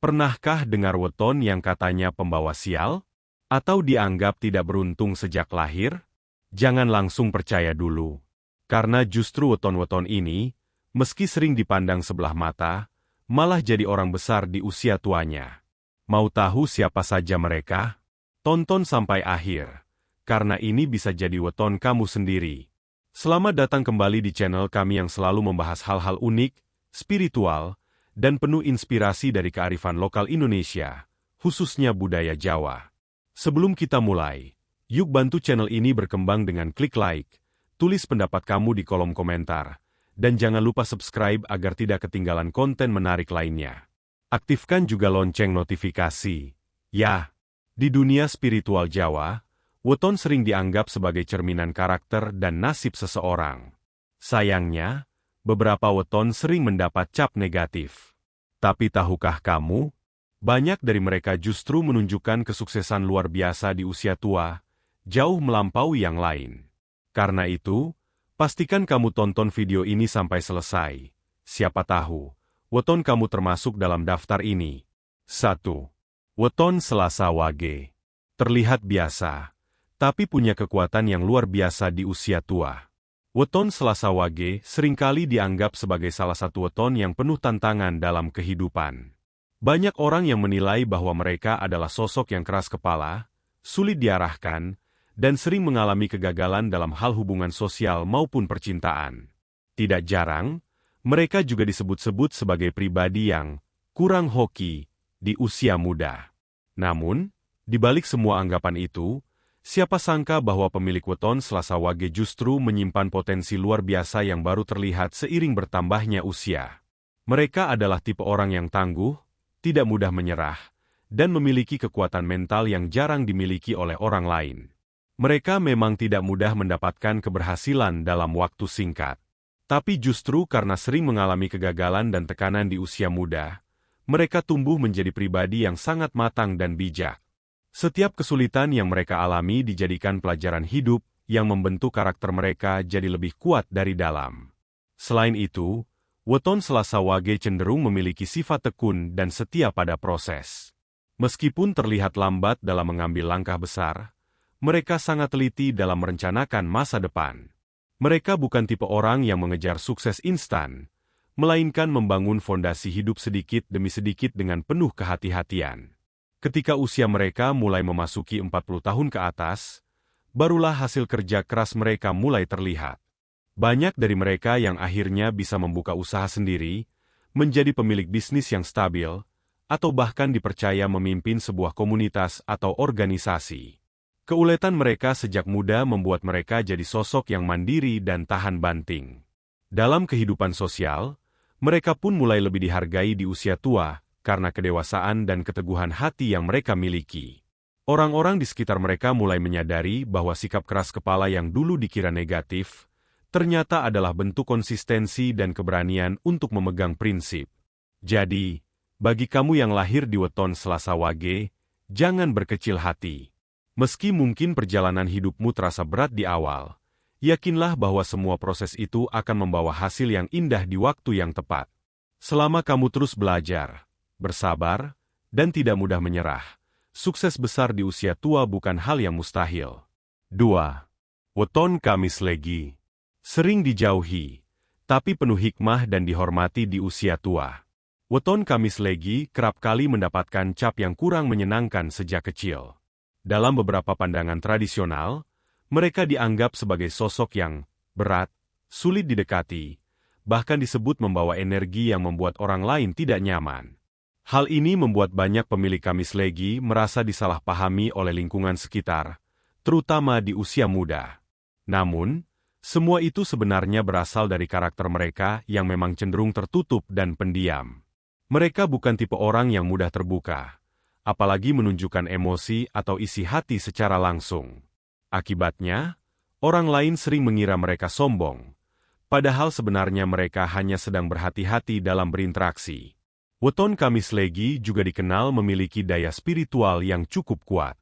Pernahkah dengar weton yang katanya pembawa sial? Atau dianggap tidak beruntung sejak lahir? Jangan langsung percaya dulu. Karena justru weton-weton ini, meski sering dipandang sebelah mata, malah jadi orang besar di usia tuanya. Mau tahu siapa saja mereka? Tonton sampai akhir, karena ini bisa jadi weton kamu sendiri. Selamat datang kembali di channel kami yang selalu membahas hal-hal unik, spiritual, dan penuh inspirasi dari kearifan lokal Indonesia, khususnya budaya Jawa. Sebelum kita mulai, yuk bantu channel ini berkembang dengan klik like, tulis pendapat kamu di kolom komentar, dan jangan lupa subscribe agar tidak ketinggalan konten menarik lainnya. Aktifkan juga lonceng notifikasi. Ya, di dunia spiritual Jawa, weton sering dianggap sebagai cerminan karakter dan nasib seseorang. Sayangnya, beberapa weton sering mendapat cap negatif. Tapi tahukah kamu, banyak dari mereka justru menunjukkan kesuksesan luar biasa di usia tua, jauh melampaui yang lain. Karena itu, pastikan kamu tonton video ini sampai selesai. Siapa tahu, weton kamu termasuk dalam daftar ini. 1. Weton Selasa Wage. Terlihat biasa, tapi punya kekuatan yang luar biasa di usia tua. Weton Selasa Wage seringkali dianggap sebagai salah satu weton yang penuh tantangan dalam kehidupan. Banyak orang yang menilai bahwa mereka adalah sosok yang keras kepala, sulit diarahkan, dan sering mengalami kegagalan dalam hal hubungan sosial maupun percintaan. Tidak jarang, mereka juga disebut-sebut sebagai pribadi yang kurang hoki di usia muda. Namun, di balik semua anggapan itu, siapa sangka bahwa pemilik weton Selasa Wage justru menyimpan potensi luar biasa yang baru terlihat seiring bertambahnya usia. Mereka adalah tipe orang yang tangguh, tidak mudah menyerah, dan memiliki kekuatan mental yang jarang dimiliki oleh orang lain. Mereka memang tidak mudah mendapatkan keberhasilan dalam waktu singkat. Tapi justru karena sering mengalami kegagalan dan tekanan di usia muda, mereka tumbuh menjadi pribadi yang sangat matang dan bijak. Setiap kesulitan yang mereka alami dijadikan pelajaran hidup yang membentuk karakter mereka jadi lebih kuat dari dalam. Selain itu, weton Selasa Wage cenderung memiliki sifat tekun dan setia pada proses. Meskipun terlihat lambat dalam mengambil langkah besar, mereka sangat teliti dalam merencanakan masa depan. Mereka bukan tipe orang yang mengejar sukses instan, melainkan membangun fondasi hidup sedikit demi sedikit dengan penuh kehati-hatian. Ketika usia mereka mulai memasuki 40 tahun ke atas, barulah hasil kerja keras mereka mulai terlihat. Banyak dari mereka yang akhirnya bisa membuka usaha sendiri, menjadi pemilik bisnis yang stabil, atau bahkan dipercaya memimpin sebuah komunitas atau organisasi. Keuletan mereka sejak muda membuat mereka jadi sosok yang mandiri dan tahan banting. Dalam kehidupan sosial, mereka pun mulai lebih dihargai di usia tua, karena kedewasaan dan keteguhan hati yang mereka miliki. Orang-orang di sekitar mereka mulai menyadari bahwa sikap keras kepala yang dulu dikira negatif, ternyata adalah bentuk konsistensi dan keberanian untuk memegang prinsip. Jadi, bagi kamu yang lahir di weton Selasa Wage, jangan berkecil hati. Meski mungkin perjalanan hidupmu terasa berat di awal, yakinlah bahwa semua proses itu akan membawa hasil yang indah di waktu yang tepat. Selama kamu terus belajar, bersabar, dan tidak mudah menyerah, sukses besar di usia tua bukan hal yang mustahil. 2. Weton Kamis Legi. Sering dijauhi, tapi penuh hikmah dan dihormati di usia tua. Weton Kamis Legi kerap kali mendapatkan cap yang kurang menyenangkan sejak kecil. Dalam beberapa pandangan tradisional, mereka dianggap sebagai sosok yang berat, sulit didekati, bahkan disebut membawa energi yang membuat orang lain tidak nyaman. Hal ini membuat banyak pemilik Kamis Legi merasa disalahpahami oleh lingkungan sekitar, terutama di usia muda. Namun, semua itu sebenarnya berasal dari karakter mereka yang memang cenderung tertutup dan pendiam. Mereka bukan tipe orang yang mudah terbuka, apalagi menunjukkan emosi atau isi hati secara langsung. Akibatnya, orang lain sering mengira mereka sombong, padahal sebenarnya mereka hanya sedang berhati-hati dalam berinteraksi. Weton Kamis Legi juga dikenal memiliki daya spiritual yang cukup kuat.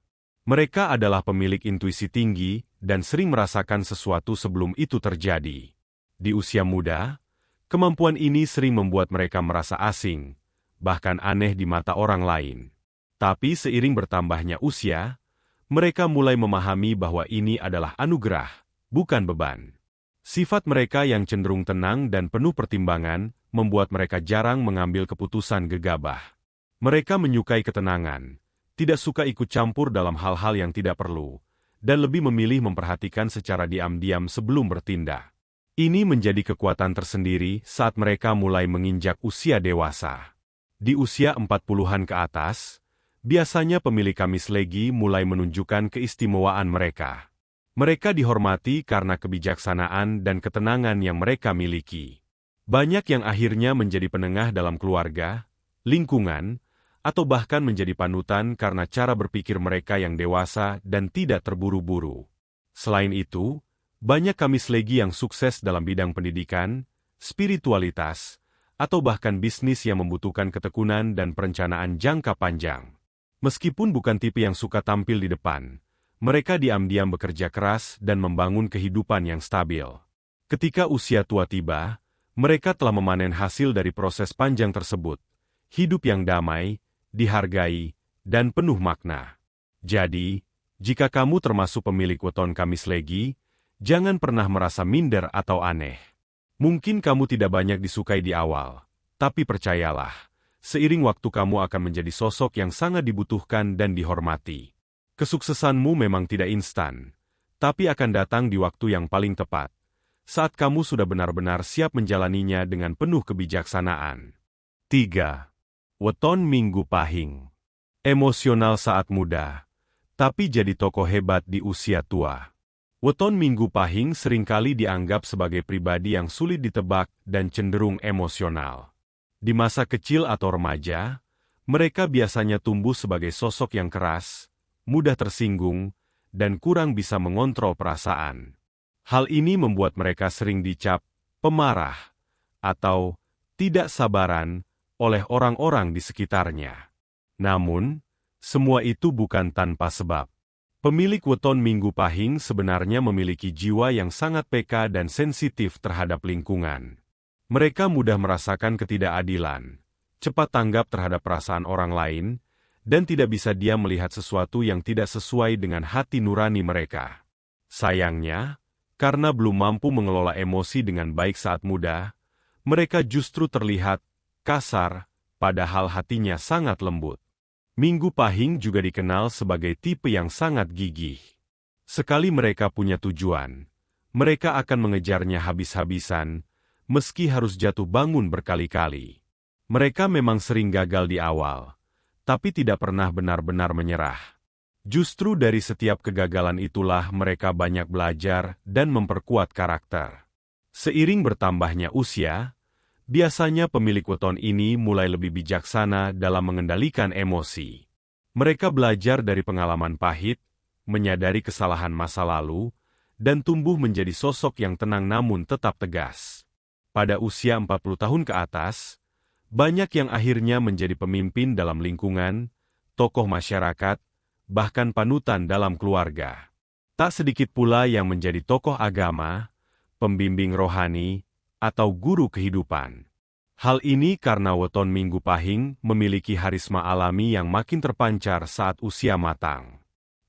Mereka adalah pemilik intuisi tinggi dan sering merasakan sesuatu sebelum itu terjadi. Di usia muda, kemampuan ini sering membuat mereka merasa asing, bahkan aneh di mata orang lain. Tapi seiring bertambahnya usia, mereka mulai memahami bahwa ini adalah anugerah, bukan beban. Sifat mereka yang cenderung tenang dan penuh pertimbangan membuat mereka jarang mengambil keputusan gegabah. Mereka menyukai ketenangan, tidak suka ikut campur dalam hal-hal yang tidak perlu, dan lebih memilih memperhatikan secara diam-diam sebelum bertindak. Ini menjadi kekuatan tersendiri saat mereka mulai menginjak usia dewasa. Di usia 40-an ke atas, biasanya pemilik kamis legi mulai menunjukkan keistimewaan mereka. Mereka dihormati karena kebijaksanaan dan ketenangan yang mereka miliki. Banyak yang akhirnya menjadi penengah dalam keluarga, lingkungan, atau bahkan menjadi panutan karena cara berpikir mereka yang dewasa dan tidak terburu-buru. Selain itu, banyak kamis legi yang sukses dalam bidang pendidikan, spiritualitas, atau bahkan bisnis yang membutuhkan ketekunan dan perencanaan jangka panjang. Meskipun bukan tipe yang suka tampil di depan, mereka diam-diam bekerja keras dan membangun kehidupan yang stabil. Ketika usia tua tiba, mereka telah memanen hasil dari proses panjang tersebut, hidup yang damai, dihargai, dan penuh makna. Jadi, jika kamu termasuk pemilik weton kamis legi, jangan pernah merasa minder atau aneh. Mungkin kamu tidak banyak disukai di awal, tapi percayalah, seiring waktu kamu akan menjadi sosok yang sangat dibutuhkan dan dihormati. Kesuksesanmu memang tidak instan, tapi akan datang di waktu yang paling tepat, saat kamu sudah benar-benar siap menjalaninya dengan penuh kebijaksanaan. 3. Weton Minggu Pahing. Emosional saat muda, tapi jadi tokoh hebat di usia tua. Weton Minggu Pahing seringkali dianggap sebagai pribadi yang sulit ditebak dan cenderung emosional. Di masa kecil atau remaja, mereka biasanya tumbuh sebagai sosok yang keras, mudah tersinggung, dan kurang bisa mengontrol perasaan. Hal ini membuat mereka sering dicap pemarah atau tidak sabaran oleh orang-orang di sekitarnya. Namun, semua itu bukan tanpa sebab. Pemilik weton Minggu Pahing sebenarnya memiliki jiwa yang sangat peka dan sensitif terhadap lingkungan. Mereka mudah merasakan ketidakadilan, cepat tanggap terhadap perasaan orang lain, dan tidak bisa diam melihat sesuatu yang tidak sesuai dengan hati nurani mereka. Sayangnya, karena belum mampu mengelola emosi dengan baik saat muda, mereka justru terlihat kasar, padahal hatinya sangat lembut. Minggu Pahing juga dikenal sebagai tipe yang sangat gigih. Sekali mereka punya tujuan, mereka akan mengejarnya habis-habisan, meski harus jatuh bangun berkali-kali. Mereka memang sering gagal di awal, tapi tidak pernah benar-benar menyerah. Justru dari setiap kegagalan itulah mereka banyak belajar dan memperkuat karakter. Seiring bertambahnya usia, biasanya pemilik weton ini mulai lebih bijaksana dalam mengendalikan emosi. Mereka belajar dari pengalaman pahit, menyadari kesalahan masa lalu, dan tumbuh menjadi sosok yang tenang namun tetap tegas. Pada usia 40 tahun ke atas, banyak yang akhirnya menjadi pemimpin dalam lingkungan, tokoh masyarakat, bahkan panutan dalam keluarga. Tak sedikit pula yang menjadi tokoh agama, pembimbing rohani, atau guru kehidupan. Hal ini karena weton Minggu Pahing memiliki harisma alami yang makin terpancar saat usia matang.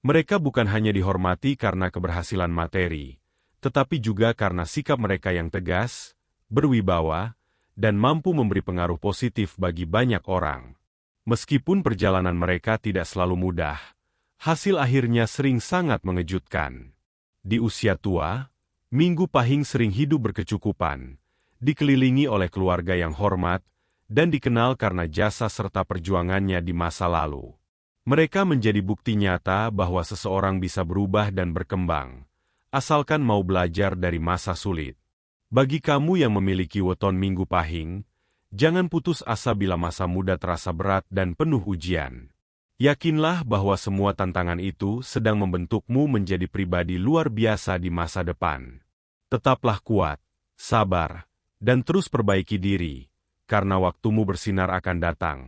Mereka bukan hanya dihormati karena keberhasilan materi, tetapi juga karena sikap mereka yang tegas, berwibawa, dan mampu memberi pengaruh positif bagi banyak orang. Meskipun perjalanan mereka tidak selalu mudah, hasil akhirnya sering sangat mengejutkan. Di usia tua, Minggu Pahing sering hidup berkecukupan, dikelilingi oleh keluarga yang hormat, dan dikenal karena jasa serta perjuangannya di masa lalu. Mereka menjadi bukti nyata bahwa seseorang bisa berubah dan berkembang, asalkan mau belajar dari masa sulit. Bagi kamu yang memiliki weton Minggu Pahing, jangan putus asa bila masa muda terasa berat dan penuh ujian. Yakinlah bahwa semua tantangan itu sedang membentukmu menjadi pribadi luar biasa di masa depan. Tetaplah kuat, sabar, dan terus perbaiki diri, karena waktumu bersinar akan datang,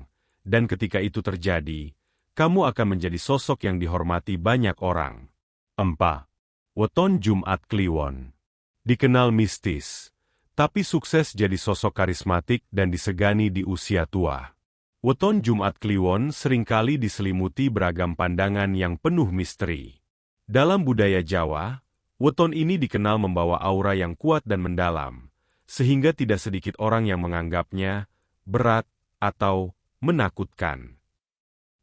dan ketika itu terjadi, kamu akan menjadi sosok yang dihormati banyak orang. 4. Weton Jumat Kliwon. Dikenal mistis, tapi sukses jadi sosok karismatik dan disegani di usia tua. Weton Jumat Kliwon seringkali diselimuti beragam pandangan yang penuh misteri. Dalam budaya Jawa, weton ini dikenal membawa aura yang kuat dan mendalam, sehingga tidak sedikit orang yang menganggapnya berat atau menakutkan.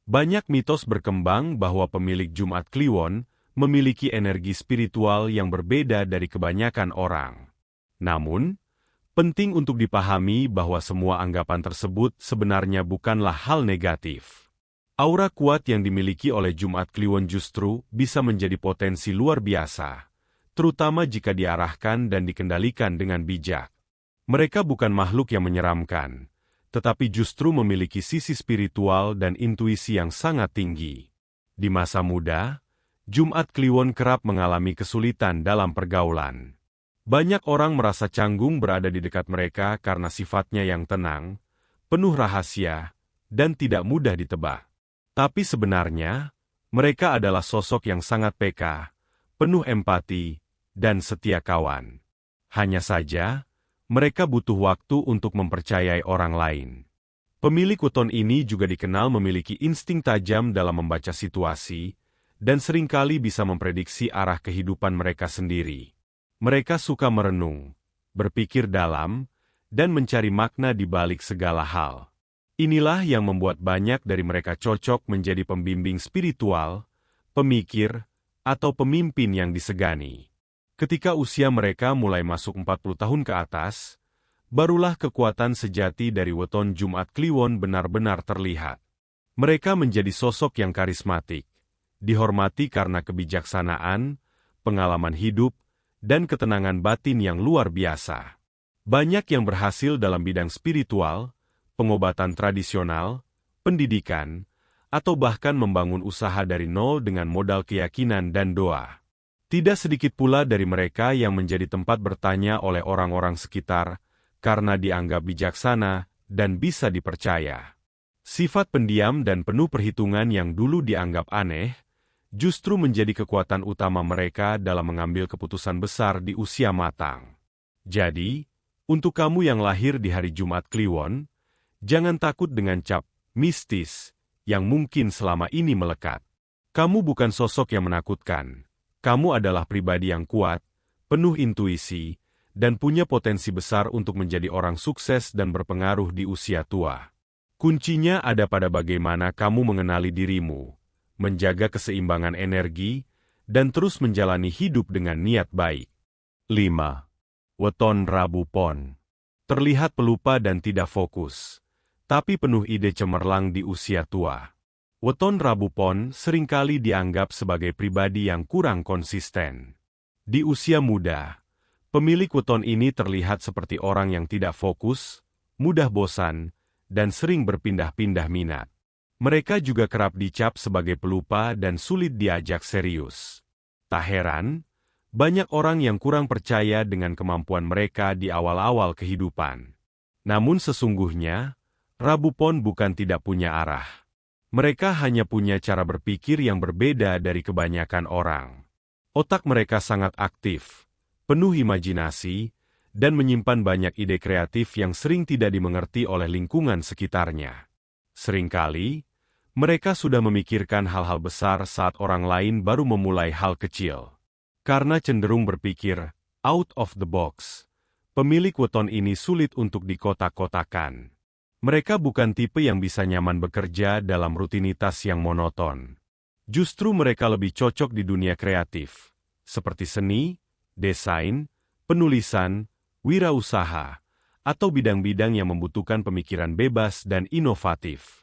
Banyak mitos berkembang bahwa pemilik Jumat Kliwon memiliki energi spiritual yang berbeda dari kebanyakan orang. Namun, penting untuk dipahami bahwa semua anggapan tersebut sebenarnya bukanlah hal negatif. Aura kuat yang dimiliki oleh Jumat Kliwon justru bisa menjadi potensi luar biasa, terutama jika diarahkan dan dikendalikan dengan bijak. Mereka bukan makhluk yang menyeramkan, tetapi justru memiliki sisi spiritual dan intuisi yang sangat tinggi. Di masa muda, Jumat Kliwon kerap mengalami kesulitan dalam pergaulan. Banyak orang merasa canggung berada di dekat mereka karena sifatnya yang tenang, penuh rahasia, dan tidak mudah ditebak. Tapi sebenarnya, mereka adalah sosok yang sangat peka, penuh empati, dan setia kawan. Hanya saja, mereka butuh waktu untuk mempercayai orang lain. Pemilik weton ini juga dikenal memiliki insting tajam dalam membaca situasi, dan seringkali bisa memprediksi arah kehidupan mereka sendiri. Mereka suka merenung, berpikir dalam, dan mencari makna di balik segala hal. Inilah yang membuat banyak dari mereka cocok menjadi pembimbing spiritual, pemikir, atau pemimpin yang disegani. Ketika usia mereka mulai masuk 40 tahun ke atas, barulah kekuatan sejati dari weton Jumat Kliwon benar-benar terlihat. Mereka menjadi sosok yang karismatik, dihormati karena kebijaksanaan, pengalaman hidup, dan ketenangan batin yang luar biasa. Banyak yang berhasil dalam bidang spiritual, pengobatan tradisional, pendidikan, atau bahkan membangun usaha dari nol dengan modal keyakinan dan doa. Tidak sedikit pula dari mereka yang menjadi tempat bertanya oleh orang-orang sekitar karena dianggap bijaksana dan bisa dipercaya. Sifat pendiam dan penuh perhitungan yang dulu dianggap aneh, justru menjadi kekuatan utama mereka dalam mengambil keputusan besar di usia matang. Jadi, untuk kamu yang lahir di hari Jumat Kliwon, jangan takut dengan cap mistis yang mungkin selama ini melekat. Kamu bukan sosok yang menakutkan. Kamu adalah pribadi yang kuat, penuh intuisi, dan punya potensi besar untuk menjadi orang sukses dan berpengaruh di usia tua. Kuncinya ada pada bagaimana kamu mengenali dirimu, menjaga keseimbangan energi, dan terus menjalani hidup dengan niat baik. 5. Weton Rabu Pon. Terlihat pelupa dan tidak fokus, tapi penuh ide cemerlang di usia tua. Weton Rabu Pon seringkali dianggap sebagai pribadi yang kurang konsisten. Di usia muda, pemilik weton ini terlihat seperti orang yang tidak fokus, mudah bosan, dan sering berpindah-pindah minat. Mereka juga kerap dicap sebagai pelupa dan sulit diajak serius. Tak heran, banyak orang yang kurang percaya dengan kemampuan mereka di awal-awal kehidupan. Namun sesungguhnya, Rabu Pon bukan tidak punya arah. Mereka hanya punya cara berpikir yang berbeda dari kebanyakan orang. Otak mereka sangat aktif, penuh imajinasi, dan menyimpan banyak ide kreatif yang sering tidak dimengerti oleh lingkungan sekitarnya. Seringkali, mereka sudah memikirkan hal-hal besar saat orang lain baru memulai hal kecil. Karena cenderung berpikir out of the box, pemilik weton ini sulit untuk dikotak-kotakan. Mereka bukan tipe yang bisa nyaman bekerja dalam rutinitas yang monoton. Justru mereka lebih cocok di dunia kreatif, seperti seni, desain, penulisan, wirausaha, atau bidang-bidang yang membutuhkan pemikiran bebas dan inovatif.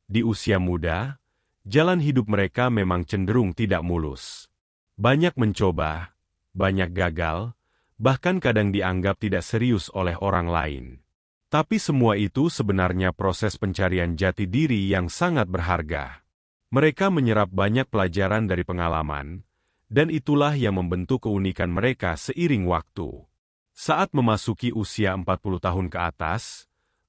Di usia muda, jalan hidup mereka memang cenderung tidak mulus. Banyak mencoba, banyak gagal, bahkan kadang dianggap tidak serius oleh orang lain. Tapi semua itu sebenarnya proses pencarian jati diri yang sangat berharga. Mereka menyerap banyak pelajaran dari pengalaman, dan itulah yang membentuk keunikan mereka seiring waktu. Saat memasuki usia 40 tahun ke atas,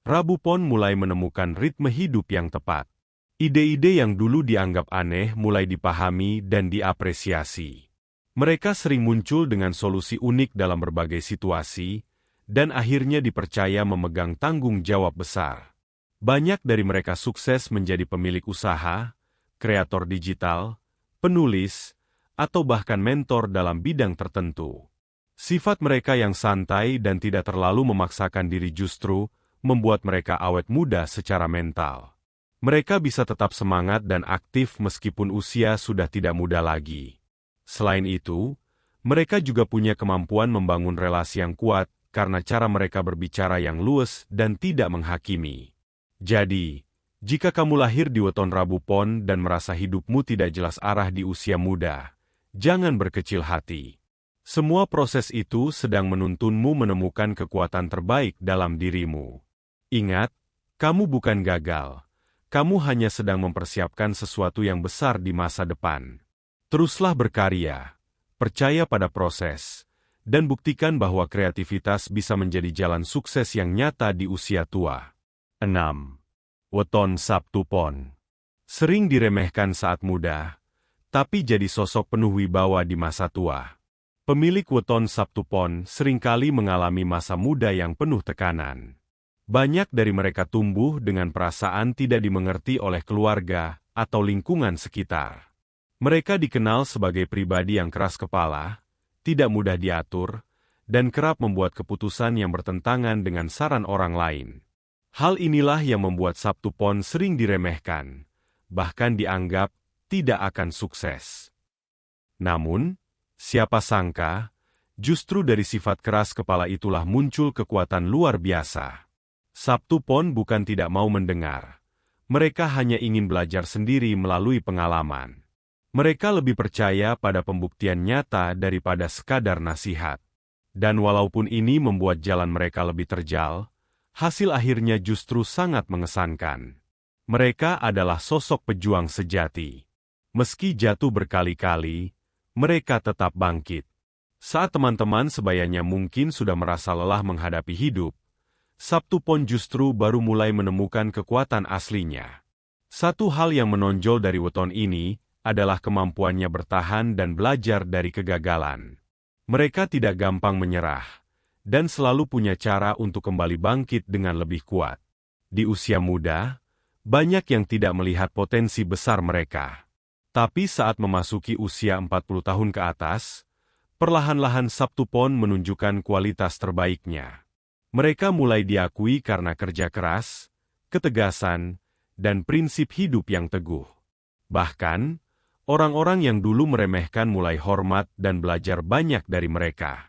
Rabu Pon mulai menemukan ritme hidup yang tepat. Ide-ide yang dulu dianggap aneh mulai dipahami dan diapresiasi. Mereka sering muncul dengan solusi unik dalam berbagai situasi, dan akhirnya dipercaya memegang tanggung jawab besar. Banyak dari mereka sukses menjadi pemilik usaha, kreator digital, penulis, atau bahkan mentor dalam bidang tertentu. Sifat mereka yang santai dan tidak terlalu memaksakan diri justru membuat mereka awet muda secara mental. Mereka bisa tetap semangat dan aktif meskipun usia sudah tidak muda lagi. Selain itu, mereka juga punya kemampuan membangun relasi yang kuat karena cara mereka berbicara yang luas dan tidak menghakimi. Jadi, jika kamu lahir di weton Rabu Pon dan merasa hidupmu tidak jelas arah di usia muda, jangan berkecil hati. Semua proses itu sedang menuntunmu menemukan kekuatan terbaik dalam dirimu. Ingat, kamu bukan gagal. Kamu hanya sedang mempersiapkan sesuatu yang besar di masa depan. Teruslah berkarya, percaya pada proses, dan buktikan bahwa kreativitas bisa menjadi jalan sukses yang nyata di usia tua. 6. Weton Sabtu Pon. Sering diremehkan saat muda, tapi jadi sosok penuh wibawa di masa tua. Pemilik weton Sabtu Pon seringkali mengalami masa muda yang penuh tekanan. Banyak dari mereka tumbuh dengan perasaan tidak dimengerti oleh keluarga atau lingkungan sekitar. Mereka dikenal sebagai pribadi yang keras kepala, tidak mudah diatur, dan kerap membuat keputusan yang bertentangan dengan saran orang lain. Hal inilah yang membuat Sabtu Pon sering diremehkan, bahkan dianggap tidak akan sukses. Namun, siapa sangka, justru dari sifat keras kepala itulah muncul kekuatan luar biasa. Sabtu Pon bukan tidak mau mendengar. Mereka hanya ingin belajar sendiri melalui pengalaman. Mereka lebih percaya pada pembuktian nyata daripada sekadar nasihat. Dan walaupun ini membuat jalan mereka lebih terjal, hasil akhirnya justru sangat mengesankan. Mereka adalah sosok pejuang sejati. Meski jatuh berkali-kali, mereka tetap bangkit. Saat teman-teman sebayanya mungkin sudah merasa lelah menghadapi hidup, Sabtu Pon justru baru mulai menemukan kekuatan aslinya. Satu hal yang menonjol dari weton ini adalah kemampuannya bertahan dan belajar dari kegagalan. Mereka tidak gampang menyerah, dan selalu punya cara untuk kembali bangkit dengan lebih kuat. Di usia muda, banyak yang tidak melihat potensi besar mereka. Tapi saat memasuki usia 40 tahun ke atas, perlahan-lahan Sabtu Pon menunjukkan kualitas terbaiknya. Mereka mulai diakui karena kerja keras, ketegasan, dan prinsip hidup yang teguh. Bahkan, orang-orang yang dulu meremehkan mulai hormat dan belajar banyak dari mereka.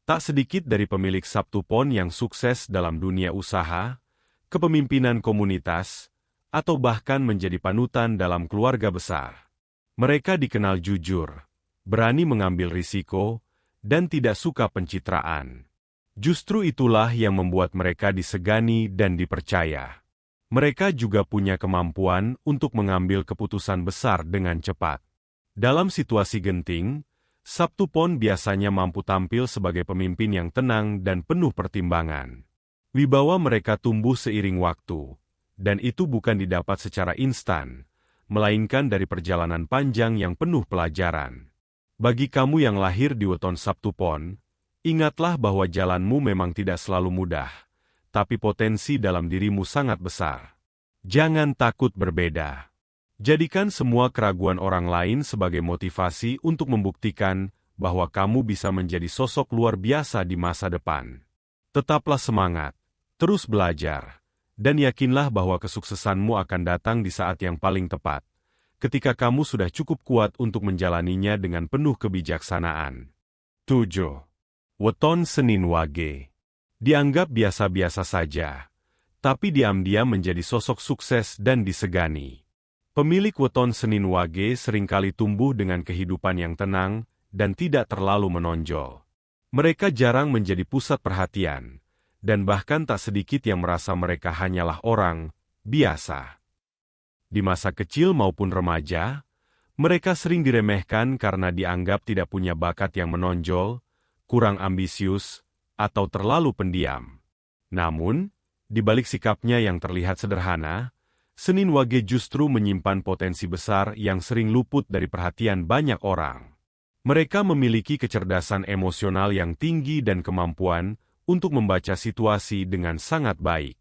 Tak sedikit dari pemilik Sabtu Pon yang sukses dalam dunia usaha, kepemimpinan komunitas, atau bahkan menjadi panutan dalam keluarga besar. Mereka dikenal jujur, berani mengambil risiko, dan tidak suka pencitraan. Justru itulah yang membuat mereka disegani dan dipercaya. Mereka juga punya kemampuan untuk mengambil keputusan besar dengan cepat. Dalam situasi genting, Sabtu Pon biasanya mampu tampil sebagai pemimpin yang tenang dan penuh pertimbangan. Wibawa mereka tumbuh seiring waktu, dan itu bukan didapat secara instan, melainkan dari perjalanan panjang yang penuh pelajaran. Bagi kamu yang lahir di weton Sabtu Pon, ingatlah bahwa jalanmu memang tidak selalu mudah, tapi potensi dalam dirimu sangat besar. Jangan takut berbeda. Jadikan semua keraguan orang lain sebagai motivasi untuk membuktikan bahwa kamu bisa menjadi sosok luar biasa di masa depan. Tetaplah semangat, terus belajar, dan yakinlah bahwa kesuksesanmu akan datang di saat yang paling tepat, ketika kamu sudah cukup kuat untuk menjalaninya dengan penuh kebijaksanaan. 7. Weton Senin Wage. Dianggap biasa-biasa saja, tapi diam-diam menjadi sosok sukses dan disegani. Pemilik weton Senin Wage seringkali tumbuh dengan kehidupan yang tenang dan tidak terlalu menonjol. Mereka jarang menjadi pusat perhatian, dan bahkan tak sedikit yang merasa mereka hanyalah orang biasa. Di masa kecil maupun remaja, mereka sering diremehkan karena dianggap tidak punya bakat yang menonjol, kurang ambisius, atau terlalu pendiam. Namun, di balik sikapnya yang terlihat sederhana, Senin Wage justru menyimpan potensi besar yang sering luput dari perhatian banyak orang. Mereka memiliki kecerdasan emosional yang tinggi dan kemampuan untuk membaca situasi dengan sangat baik.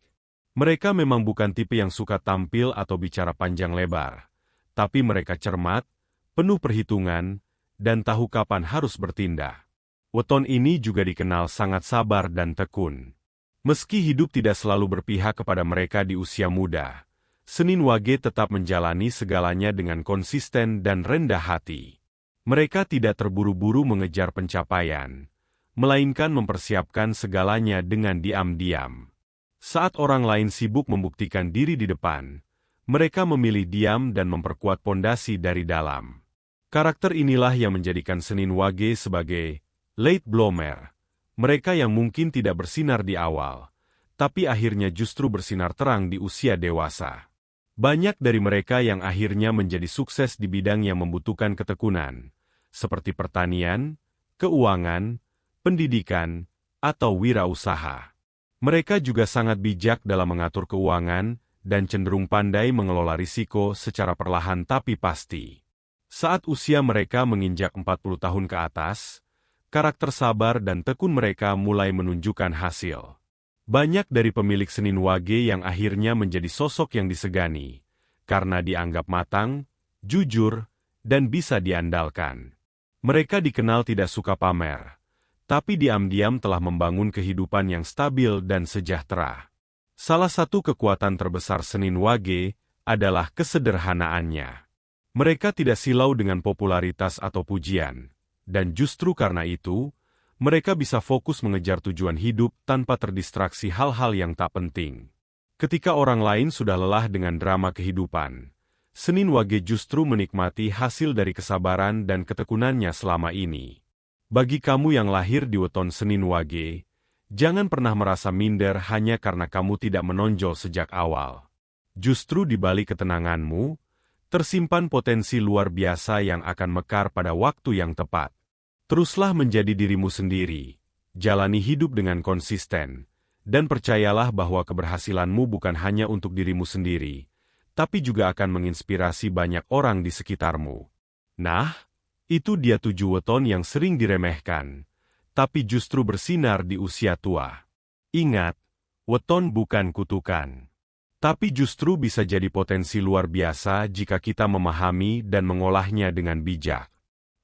Mereka memang bukan tipe yang suka tampil atau bicara panjang lebar, tapi mereka cermat, penuh perhitungan, dan tahu kapan harus bertindak. Weton ini juga dikenal sangat sabar dan tekun. Meski hidup tidak selalu berpihak kepada mereka di usia muda, Senin Wage tetap menjalani segalanya dengan konsisten dan rendah hati. Mereka tidak terburu-buru mengejar pencapaian, melainkan mempersiapkan segalanya dengan diam-diam. Saat orang lain sibuk membuktikan diri di depan, mereka memilih diam dan memperkuat pondasi dari dalam. Karakter inilah yang menjadikan Senin Wage sebagai late bloomer, mereka yang mungkin tidak bersinar di awal, tapi akhirnya justru bersinar terang di usia dewasa. Banyak dari mereka yang akhirnya menjadi sukses di bidang yang membutuhkan ketekunan, seperti pertanian, keuangan, pendidikan, atau wirausaha. Mereka juga sangat bijak dalam mengatur keuangan dan cenderung pandai mengelola risiko secara perlahan tapi pasti. Saat usia mereka menginjak 40 tahun ke atas, karakter sabar dan tekun mereka mulai menunjukkan hasil. Banyak dari pemilik Senin Wage yang akhirnya menjadi sosok yang disegani, karena dianggap matang, jujur, dan bisa diandalkan. Mereka dikenal tidak suka pamer, tapi diam-diam telah membangun kehidupan yang stabil dan sejahtera. Salah satu kekuatan terbesar Senin Wage adalah kesederhanaannya. Mereka tidak silau dengan popularitas atau pujian, dan justru karena itu, mereka bisa fokus mengejar tujuan hidup tanpa terdistraksi hal-hal yang tak penting. Ketika orang lain sudah lelah dengan drama kehidupan, Senin Wage justru menikmati hasil dari kesabaran dan ketekunannya selama ini. Bagi kamu yang lahir di weton Senin Wage, jangan pernah merasa minder hanya karena kamu tidak menonjol sejak awal. Justru di balik ketenanganmu, tersimpan potensi luar biasa yang akan mekar pada waktu yang tepat. Teruslah menjadi dirimu sendiri, jalani hidup dengan konsisten, dan percayalah bahwa keberhasilanmu bukan hanya untuk dirimu sendiri, tapi juga akan menginspirasi banyak orang di sekitarmu. Nah, itu dia 7 weton yang sering diremehkan, tapi justru bersinar di usia tua. Ingat, weton bukan kutukan, tapi justru bisa jadi potensi luar biasa jika kita memahami dan mengolahnya dengan bijak.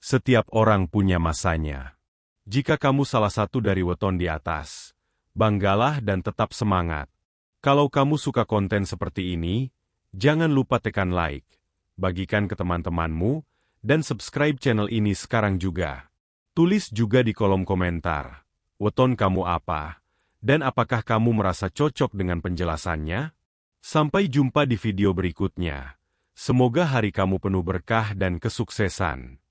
Setiap orang punya masanya. Jika kamu salah satu dari weton di atas, banggalah dan tetap semangat. Kalau kamu suka konten seperti ini, jangan lupa tekan like, bagikan ke teman-temanmu, dan subscribe channel ini sekarang juga. Tulis juga di kolom komentar, weton kamu apa, dan apakah kamu merasa cocok dengan penjelasannya? Sampai jumpa di video berikutnya. Semoga hari kamu penuh berkah dan kesuksesan.